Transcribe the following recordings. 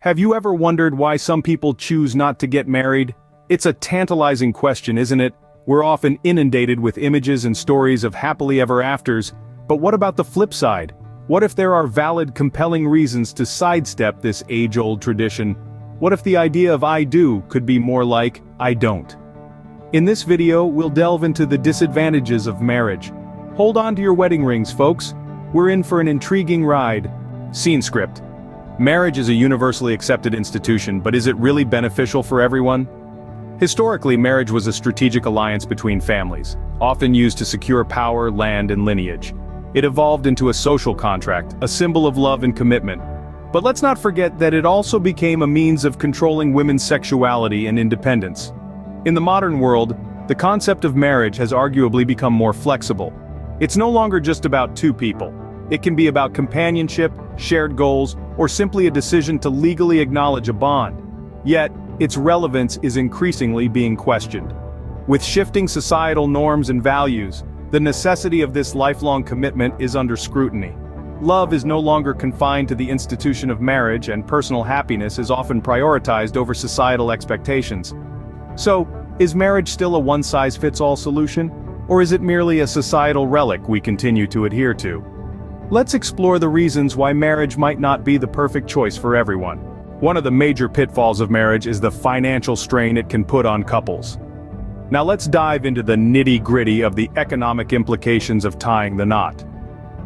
Have you ever wondered why some people choose not to get married? It's a tantalizing question, isn't it? We're often inundated with images and stories of happily ever afters, but what about the flip side? What if there are valid, compelling reasons to sidestep this age-old tradition? What if the idea of I do could be more like I don't? In this video, we'll delve into the disadvantages of marriage. Hold on to your wedding rings, folks. We're in for an intriguing ride. Scene script. Marriage is a universally accepted institution, but is it really beneficial for everyone? Historically, marriage was a strategic alliance between families, often used to secure power, land, and lineage. It evolved into a social contract, a symbol of love and commitment. But let's not forget that it also became a means of controlling women's sexuality and independence. In the modern world, the concept of marriage has arguably become more flexible. It's no longer just about two people. It can be about companionship, shared goals, or simply a decision to legally acknowledge a bond. Yet, its relevance is increasingly being questioned. With shifting societal norms and values, the necessity of this lifelong commitment is under scrutiny. Love is no longer confined to the institution of marriage, and personal happiness is often prioritized over societal expectations. So, is marriage still a one-size-fits-all solution? Or is it merely a societal relic we continue to adhere to? Let's explore the reasons why marriage might not be the perfect choice for everyone. One of the major pitfalls of marriage is the financial strain it can put on couples. Now let's dive into the nitty-gritty of the economic implications of tying the knot.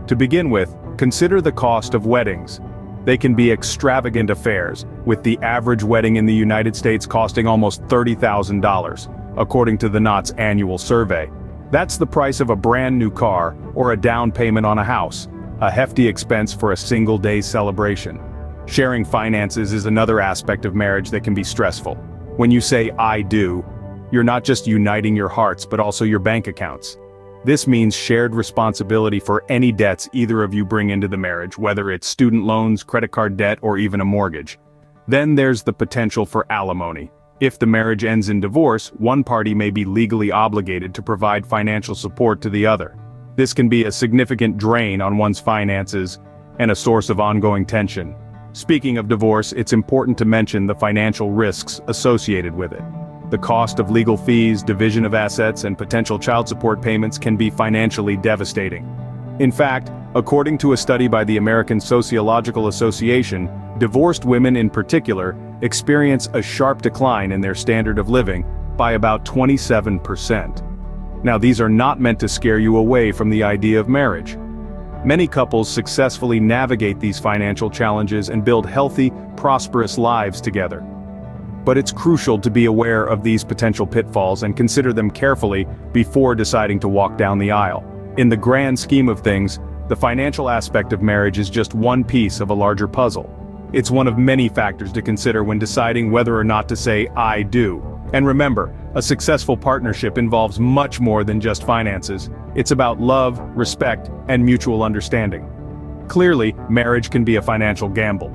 To begin with, consider the cost of weddings. They can be extravagant affairs, with the average wedding in the United States costing almost $30,000, according to the Knot's annual survey. That's the price of a brand new car or a down payment on a house, a hefty expense for a single day's celebration. Sharing finances is another aspect of marriage that can be stressful. When you say I do, you're not just uniting your hearts but also your bank accounts. This means shared responsibility for any debts either of you bring into the marriage, whether it's student loans, credit card debt, or even a mortgage. Then there's the potential for alimony. If the marriage ends in divorce, one party may be legally obligated to provide financial support to the other. This can be a significant drain on one's finances and a source of ongoing tension. Speaking of divorce, it's important to mention the financial risks associated with it. The cost of legal fees, division of assets, and potential child support payments can be financially devastating. In fact, according to a study by the American Sociological Association, divorced women in particular experience a sharp decline in their standard of living by about 27%. Now, these are not meant to scare you away from the idea of marriage. Many couples successfully navigate these financial challenges and build healthy, prosperous lives together. But it's crucial to be aware of these potential pitfalls and consider them carefully before deciding to walk down the aisle. In the grand scheme of things, the financial aspect of marriage is just one piece of a larger puzzle. It's one of many factors to consider when deciding whether or not to say I do. And remember, a successful partnership involves much more than just finances. It's about love, respect, and mutual understanding. Clearly, marriage can be a financial gamble.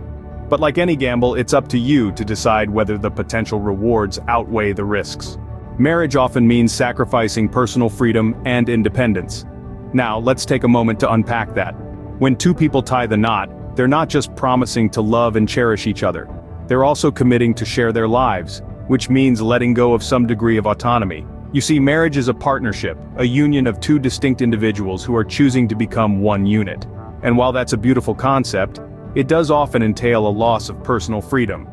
But like any gamble, it's up to you to decide whether the potential rewards outweigh the risks. Marriage often means sacrificing personal freedom and independence. Now, let's take a moment to unpack that. When two people tie the knot, they're not just promising to love and cherish each other. They're also committing to share their lives, which means letting go of some degree of autonomy. You see, marriage is a partnership, a union of two distinct individuals who are choosing to become one unit. And while that's a beautiful concept, it does often entail a loss of personal freedom.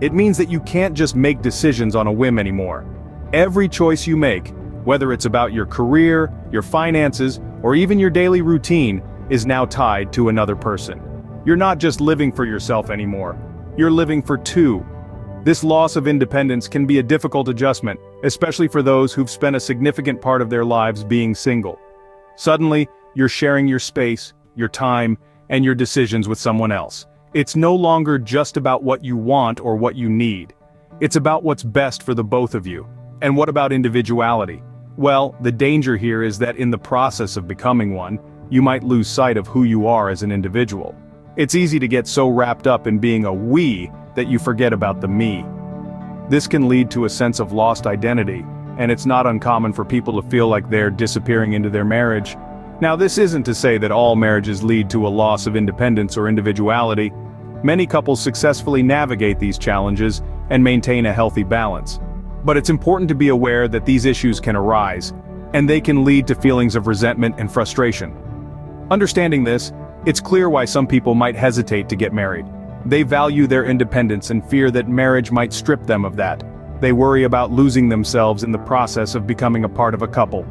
It means that you can't just make decisions on a whim anymore. Every choice you make, whether it's about your career, your finances, or even your daily routine, is now tied to another person. You're not just living for yourself anymore. You're living for two. This loss of independence can be a difficult adjustment, especially for those who've spent a significant part of their lives being single. Suddenly, you're sharing your space, your time, and your decisions with someone else. It's no longer just about what you want or what you need. It's about what's best for the both of you. And what about individuality? Well, the danger here is that in the process of becoming one, you might lose sight of who you are as an individual. It's easy to get so wrapped up in being a we that you forget about the me. This can lead to a sense of lost identity, and it's not uncommon for people to feel like they're disappearing into their marriage. Now, this isn't to say that all marriages lead to a loss of independence or individuality. Many couples successfully navigate these challenges and maintain a healthy balance. But it's important to be aware that these issues can arise, and they can lead to feelings of resentment and frustration. Understanding this, it's clear why some people might hesitate to get married. They value their independence and fear that marriage might strip them of that. They worry about losing themselves in the process of becoming a part of a couple.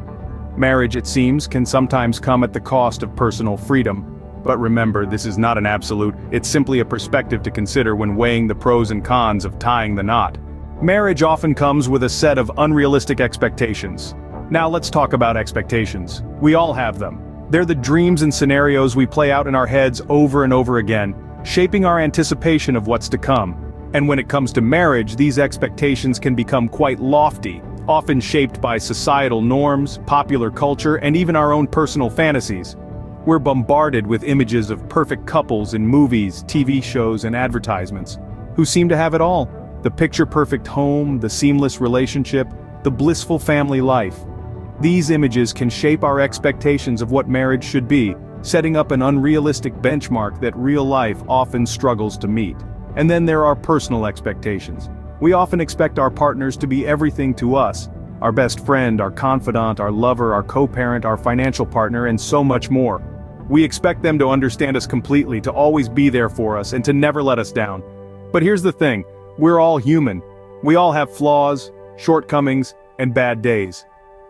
Marriage, it seems, can sometimes come at the cost of personal freedom. But remember, this is not an absolute, it's simply a perspective to consider when weighing the pros and cons of tying the knot. Marriage often comes with a set of unrealistic expectations. Now let's talk about expectations. We all have them. They're the dreams and scenarios we play out in our heads over and over again, shaping our anticipation of what's to come. And when it comes to marriage, these expectations can become quite lofty, often shaped by societal norms, popular culture, and even our own personal fantasies. We're bombarded with images of perfect couples in movies, TV shows, and advertisements, who seem to have it all: the picture-perfect home, the seamless relationship, the blissful family life. These images can shape our expectations of what marriage should be, setting up an unrealistic benchmark that real life often struggles to meet. And then there are personal expectations. We often expect our partners to be everything to us: our best friend, our confidant, our lover, our co-parent, our financial partner, and so much more. We expect them to understand us completely, to always be there for us, and to never let us down. But here's the thing, we're all human. We all have flaws, shortcomings, and bad days.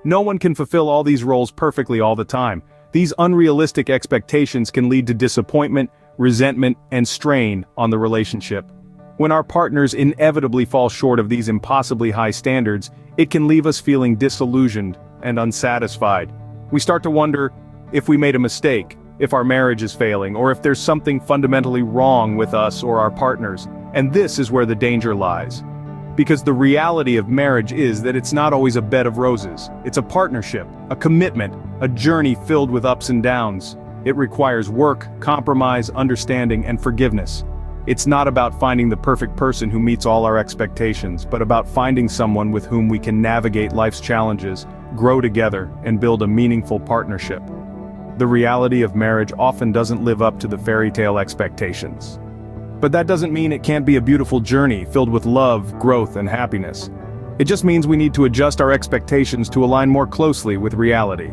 No one can fulfill all these roles perfectly all the time. These unrealistic expectations can lead to disappointment, resentment, and strain on the relationship. When our partners inevitably fall short of these impossibly high standards, it can leave us feeling disillusioned and unsatisfied. We start to wonder if we made a mistake, if our marriage is failing, or if there's something fundamentally wrong with us or our partners. And this is where the danger lies. Because the reality of marriage is that it's not always a bed of roses. It's a partnership, a commitment, a journey filled with ups and downs. It requires work, compromise, understanding, and forgiveness. It's not about finding the perfect person who meets all our expectations, but about finding someone with whom we can navigate life's challenges, grow together, and build a meaningful partnership. The reality of marriage often doesn't live up to the fairy tale expectations. But that doesn't mean it can't be a beautiful journey filled with love, growth, and happiness. It just means we need to adjust our expectations to align more closely with reality.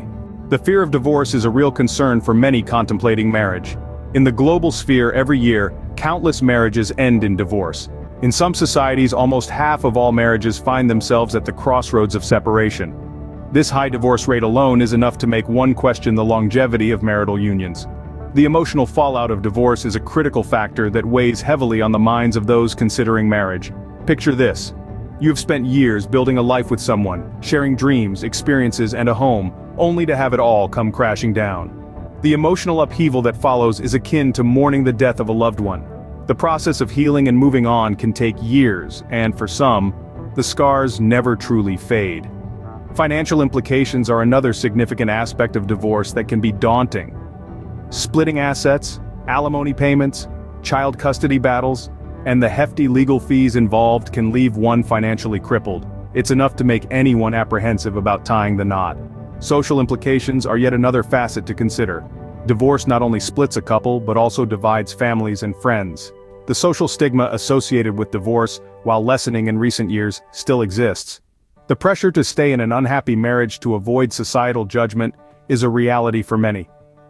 The fear of divorce is a real concern for many contemplating marriage. In the global sphere, every year, countless marriages end in divorce. In some societies, almost half of all marriages find themselves at the crossroads of separation. This high divorce rate alone is enough to make one question the longevity of marital unions. The emotional fallout of divorce is a critical factor that weighs heavily on the minds of those considering marriage. Picture this. You have spent years building a life with someone, sharing dreams, experiences, and a home, only to have it all come crashing down. The emotional upheaval that follows is akin to mourning the death of a loved one. The process of healing and moving on can take years, and for some, the scars never truly fade. Financial implications are another significant aspect of divorce that can be daunting. Splitting assets, alimony payments, child custody battles, and the hefty legal fees involved can leave one financially crippled. It's enough to make anyone apprehensive about tying the knot. Social implications are yet another facet to consider. Divorce not only splits a couple, but also divides families and friends. The social stigma associated with divorce, while lessening in recent years, still exists. The pressure to stay in an unhappy marriage to avoid societal judgment is a reality for many.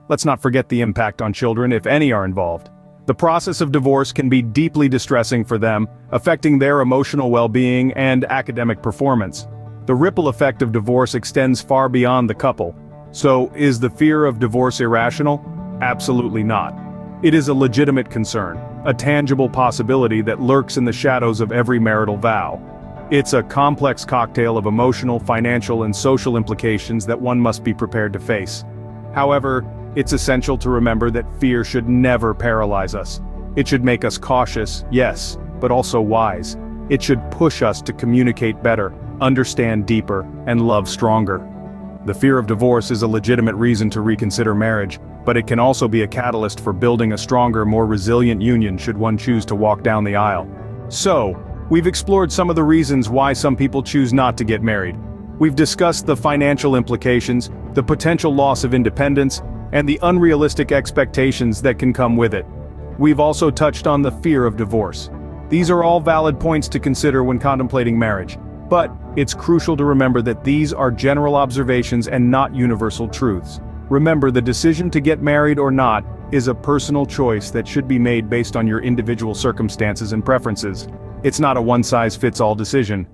Let's not forget the impact on children, if any are involved. The process of divorce can be deeply distressing for them, affecting their emotional well-being and academic performance. The ripple effect of divorce extends far beyond the couple. So, is the fear of divorce irrational? Absolutely not. It is a legitimate concern, a tangible possibility that lurks in the shadows of every marital vow. It's a complex cocktail of emotional, financial, and social implications that one must be prepared to face. However, it's essential to remember that fear should never paralyze us. It should make us cautious, yes, but also wise. It should push us to communicate better, understand deeper, and love stronger. The fear of divorce is a legitimate reason to reconsider marriage, but it can also be a catalyst for building a stronger, more resilient union should one choose to walk down the aisle. So, we've explored some of the reasons why some people choose not to get married. We've discussed the financial implications, the potential loss of independence, and the unrealistic expectations that can come with it. We've also touched on the fear of divorce. These are all valid points to consider when contemplating marriage, but it's crucial to remember that these are general observations and not universal truths. Remember, the decision to get married or not is a personal choice that should be made based on your individual circumstances and preferences. It's not a one-size-fits-all decision.